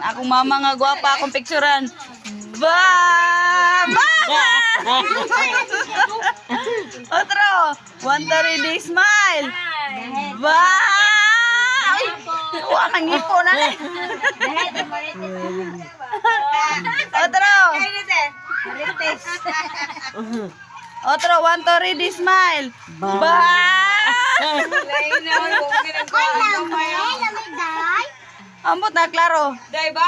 Akong mama nga gwapa akong picturean. Ba! Ba! Otro. 130 smile. Ba! Wala nang ipo na. Otro. Otro 130 smile. Ba! Ambot na klaro. Day ba?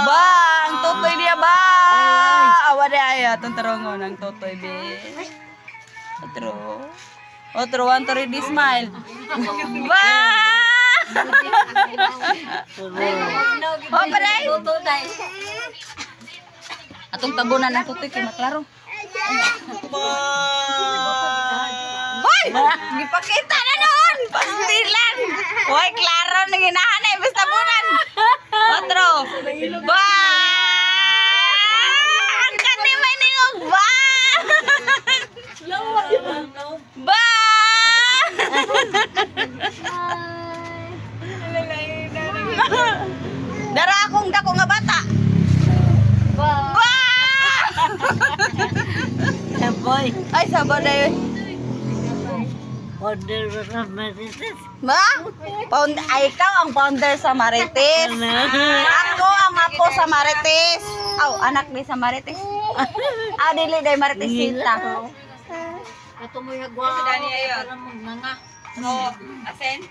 Bang, tutoy dia ba? Awa dia ay atong tarongo ng tutoy be. Otro 130 smile. Ba! Oh, paray. Atong tabunan ng tutoy kay maklaro. Hoy! Gipakita na noon! Pastilan! Hoy, klaro nang hinahanay basta bunan. Otro. Ba! Ang kani may ningog ba! Ba! Dara akong dako nga bata. Ba! Saboy. Ay, sabay dayo. Order of Marites. Ma? Ay, ikaw ang founder sa Marites. Ako ang apo sa Marites. Aw, anak ni sa Marites. Dili day Marites Sinta. Ito mo yung gwa. Dani ayon. Para magnanga. Asen?